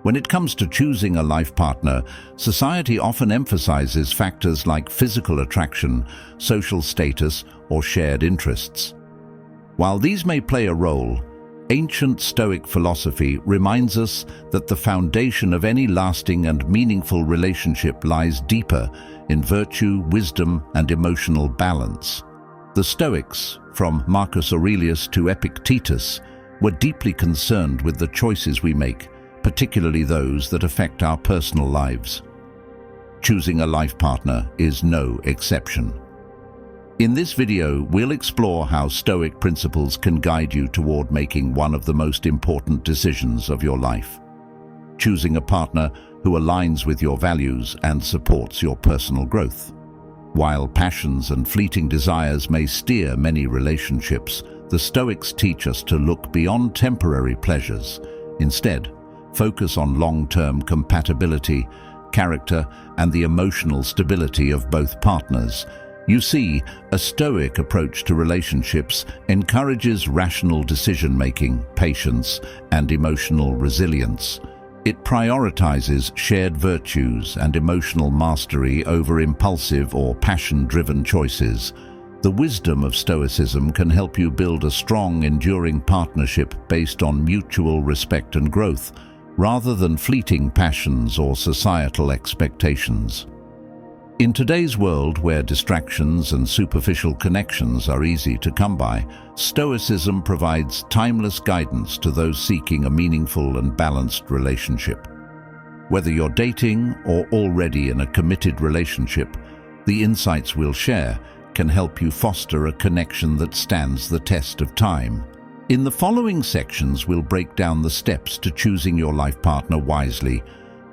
When it comes to choosing a life partner, society often emphasizes factors like physical attraction, social status, or shared interests. While these may play a role, ancient Stoic philosophy reminds us that the foundation of any lasting and meaningful relationship lies deeper in virtue, wisdom, and emotional balance. The Stoics, from Marcus Aurelius to Epictetus, were deeply concerned with the choices we make, particularly those that affect our personal lives. Choosing a life partner is no exception. In this video, we'll explore how Stoic principles can guide you toward making one of the most important decisions of your life. Choosing a partner who aligns with your values and supports your personal growth. While passions and fleeting desires may steer many relationships, the Stoics teach us to look beyond temporary pleasures. Instead, focus on long-term compatibility, character, and the emotional stability of both partners. You see, a Stoic approach to relationships encourages rational decision-making, patience, and emotional resilience. It prioritizes shared virtues and emotional mastery over impulsive or passion-driven choices. The wisdom of Stoicism can help you build a strong, enduring partnership based on mutual respect and growth, rather than fleeting passions or societal expectations. In today's world, where distractions and superficial connections are easy to come by, Stoicism provides timeless guidance to those seeking a meaningful and balanced relationship. Whether you're dating or already in a committed relationship, the insights we'll share can help you foster a connection that stands the test of time. In the following sections, we'll break down the steps to choosing your life partner wisely,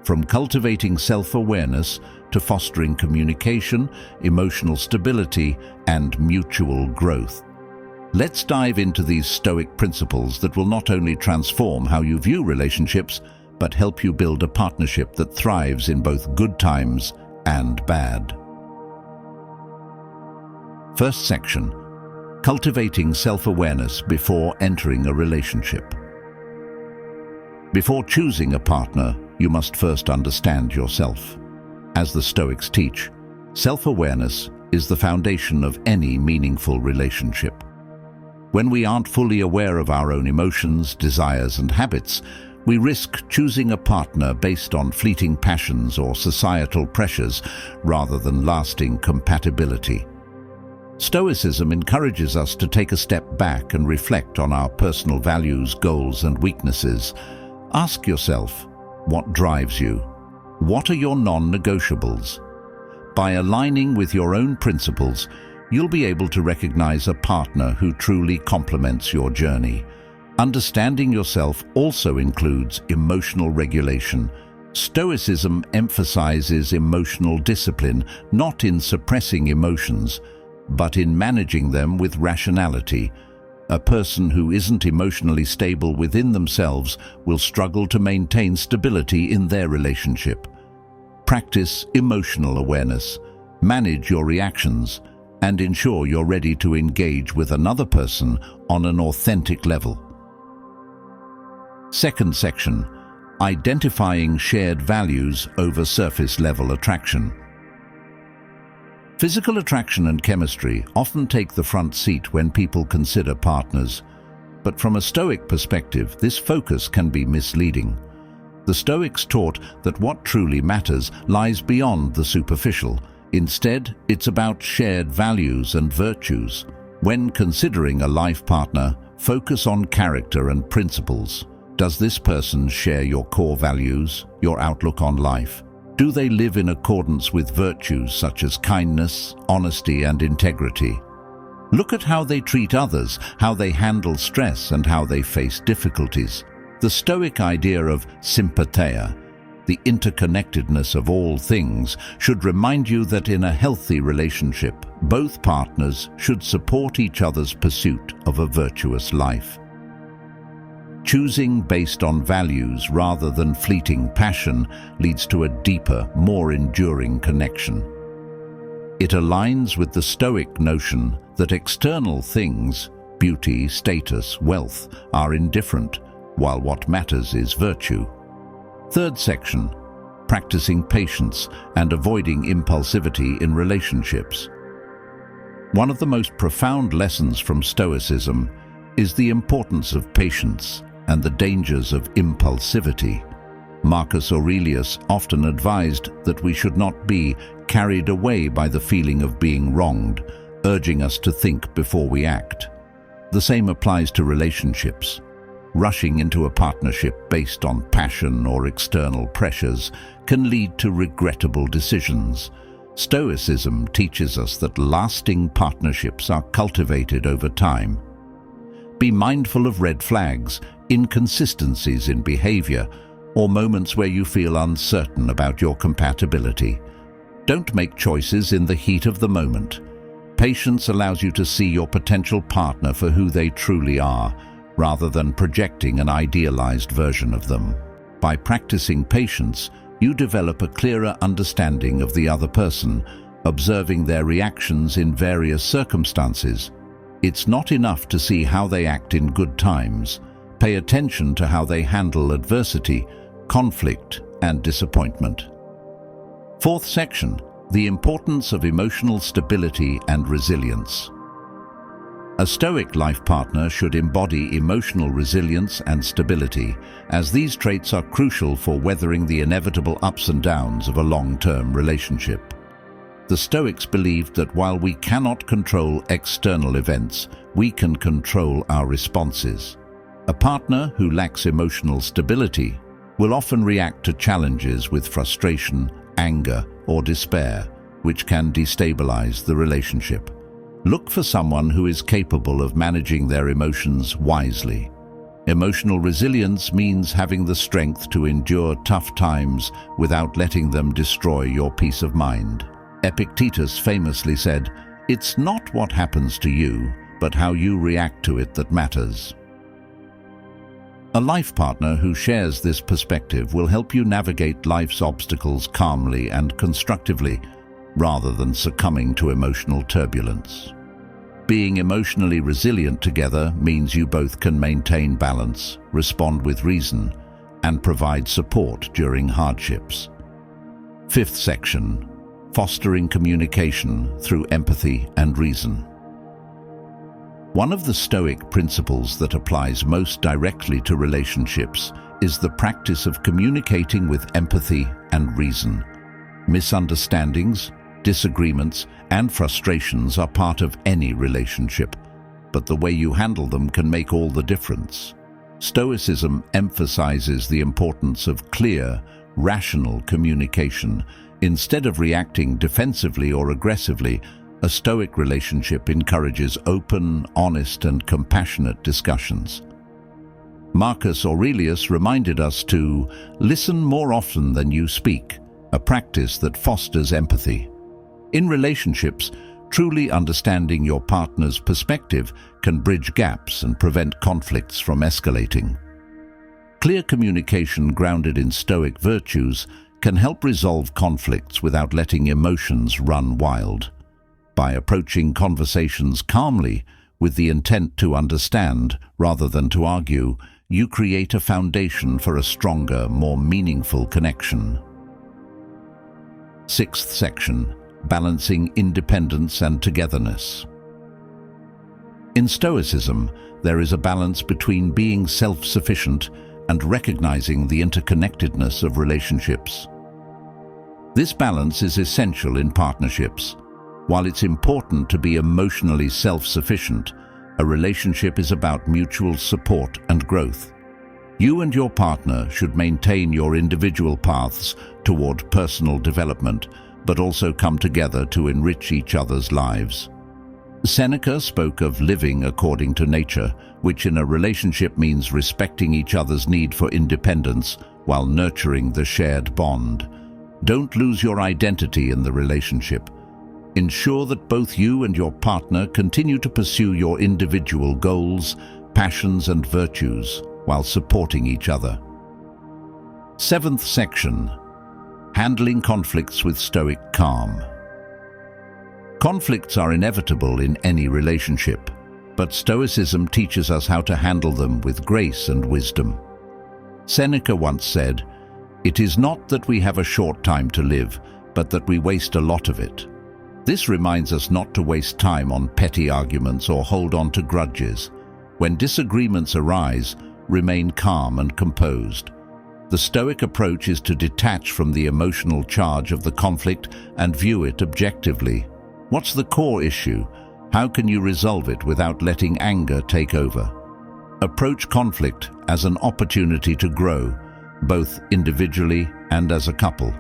from cultivating self-awareness to fostering communication, emotional stability, and mutual growth. Let's dive into these Stoic principles that will not only transform how you view relationships, but help you build a partnership that thrives in both good times and bad. First section: cultivating self-awareness before entering a relationship. Before choosing a partner, you must first understand yourself. As the Stoics teach, self-awareness is the foundation of any meaningful relationship. When we aren't fully aware of our own emotions, desires, and habits, we risk choosing a partner based on fleeting passions or societal pressures rather than lasting compatibility. Stoicism encourages us to take a step back and reflect on our personal values, goals, and weaknesses. Ask yourself, what drives you? What are your non-negotiables? By aligning with your own principles, you'll be able to recognize a partner who truly complements your journey. Understanding yourself also includes emotional regulation. Stoicism emphasizes emotional discipline, not in suppressing emotions, but in managing them with rationality. A person who isn't emotionally stable within themselves will struggle to maintain stability in their relationship. Practice emotional awareness, manage your reactions, and ensure you're ready to engage with another person on an authentic level. Second section: identifying shared values over surface-level attraction. Physical attraction and chemistry often take the front seat when people consider partners, but from a Stoic perspective, this focus can be misleading. The Stoics taught that what truly matters lies beyond the superficial. Instead, it's about shared values and virtues. When considering a life partner, focus on character and principles. Does this person share your core values, your outlook on life? Do they live in accordance with virtues such as kindness, honesty, and integrity? Look at how they treat others, how they handle stress, and how they face difficulties. The Stoic idea of sympatheia, the interconnectedness of all things, should remind you that in a healthy relationship, both partners should support each other's pursuit of a virtuous life. Choosing based on values rather than fleeting passion leads to a deeper, more enduring connection. It aligns with the Stoic notion that external things, beauty, status, wealth, are indifferent, while what matters is virtue. Third section, practicing patience and avoiding impulsivity in relationships. One of the most profound lessons from Stoicism is the importance of patience and the dangers of impulsivity. Marcus Aurelius often advised that we should not be carried away by the feeling of being wronged, urging us to think before we act. The same applies to relationships. Rushing into a partnership based on passion or external pressures can lead to regrettable decisions. Stoicism teaches us that lasting partnerships are cultivated over time. Be mindful of red flags, inconsistencies in behavior, or moments where you feel uncertain about your compatibility. Don't make choices in the heat of the moment. Patience allows you to see your potential partner for who they truly are, rather than projecting an idealized version of them. By practicing patience, you develop a clearer understanding of the other person, observing their reactions in various circumstances. It's not enough to see how they act in good times. Pay attention to how they handle adversity, conflict, and disappointment. Fourth section, the importance of emotional stability and resilience. A Stoic life partner should embody emotional resilience and stability, as these traits are crucial for weathering the inevitable ups and downs of a long-term relationship. The Stoics believed that while we cannot control external events, we can control our responses. A partner who lacks emotional stability will often react to challenges with frustration, anger, or despair, which can destabilize the relationship. Look for someone who is capable of managing their emotions wisely. Emotional resilience means having the strength to endure tough times without letting them destroy your peace of mind. Epictetus famously said, "It's not what happens to you, but how you react to it that matters." A life partner who shares this perspective will help you navigate life's obstacles calmly and constructively, rather than succumbing to emotional turbulence. Being emotionally resilient together means you both can maintain balance, respond with reason, and provide support during hardships. Fifth section, fostering communication through empathy and reason. One of the Stoic principles that applies most directly to relationships is the practice of communicating with empathy and reason. Misunderstandings, disagreements, and frustrations are part of any relationship, but the way you handle them can make all the difference. Stoicism emphasizes the importance of clear, rational communication. Instead of reacting defensively or aggressively, a Stoic relationship encourages open, honest, and compassionate discussions. Marcus Aurelius reminded us to listen more often than you speak, a practice that fosters empathy. In relationships, truly understanding your partner's perspective can bridge gaps and prevent conflicts from escalating. Clear communication grounded in Stoic virtues can help resolve conflicts without letting emotions run wild. By approaching conversations calmly, with the intent to understand rather than to argue, you create a foundation for a stronger, more meaningful connection. Sixth section, balancing independence and togetherness. In Stoicism, there is a balance between being self-sufficient and recognizing the interconnectedness of relationships. This balance is essential in partnerships. While it's important to be emotionally self-sufficient, a relationship is about mutual support and growth. You and your partner should maintain your individual paths toward personal development, but also come together to enrich each other's lives. Seneca spoke of living according to nature, which in a relationship means respecting each other's need for independence while nurturing the shared bond. Don't lose your identity in the relationship. Ensure that both you and your partner continue to pursue your individual goals, passions, and virtues while supporting each other. Seventh section, handling conflicts with Stoic calm. Conflicts are inevitable in any relationship, but Stoicism teaches us how to handle them with grace and wisdom. Seneca once said, It is not that we have a short time to live, but that we waste a lot of it. This reminds us not to waste time on petty arguments or hold on to grudges. When disagreements arise, remain calm and composed. The Stoic approach is to detach from the emotional charge of the conflict and view it objectively. What's the core issue? How can you resolve it without letting anger take over? Approach conflict as an opportunity to grow, both individually and as a couple.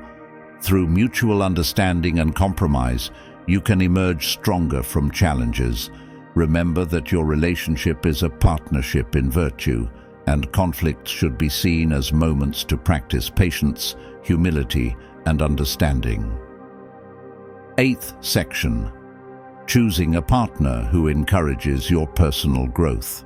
Through mutual understanding and compromise, you can emerge stronger from challenges. Remember that your relationship is a partnership in virtue, and conflicts should be seen as moments to practice patience, humility, and understanding. 8th section. Choosing a partner who encourages your personal growth.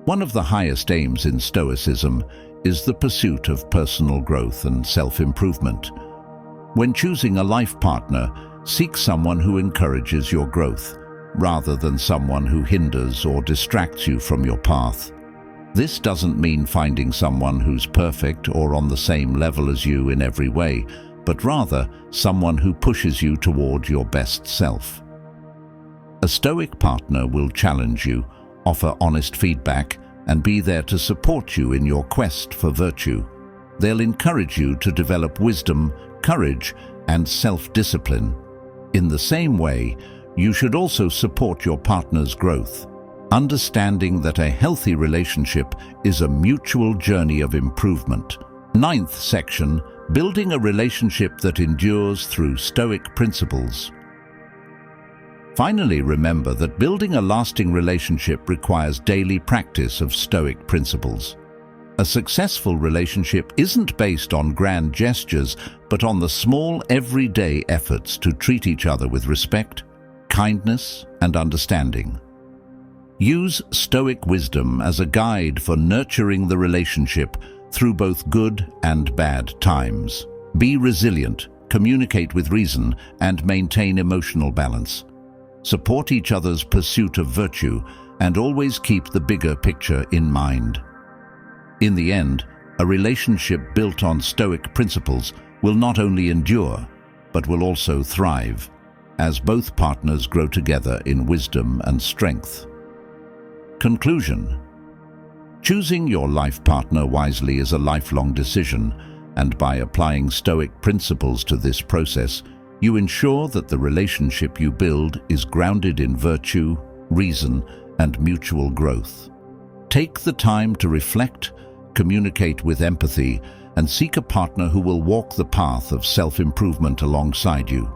One of the highest aims in Stoicism is the pursuit of personal growth and self-improvement. When choosing a life partner, seek someone who encourages your growth, rather than someone who hinders or distracts you from your path. This doesn't mean finding someone who's perfect or on the same level as you in every way, but rather someone who pushes you toward your best self. A Stoic partner will challenge you, offer honest feedback, and be there to support you in your quest for virtue. They'll encourage you to develop wisdom, courage, and self-discipline. In the same way, you should also support your partner's growth, understanding that a healthy relationship is a mutual journey of improvement. 9th section, building a relationship that endures through Stoic principles. Finally, remember that building a lasting relationship requires daily practice of Stoic principles. A successful relationship isn't based on grand gestures, but on the small, everyday efforts to treat each other with respect, kindness, and understanding. Use Stoic wisdom as a guide for nurturing the relationship through both good and bad times. Be resilient, communicate with reason, and maintain emotional balance. Support each other's pursuit of virtue, and always keep the bigger picture in mind. In the end, a relationship built on Stoic principles will not only endure, but will also thrive, as both partners grow together in wisdom and strength. Conclusion. Choosing your life partner wisely is a lifelong decision, and by applying Stoic principles to this process, you ensure that the relationship you build is grounded in virtue, reason, and mutual growth. Take the time to reflect, communicate with empathy, and seek a partner who will walk the path of self-improvement alongside you.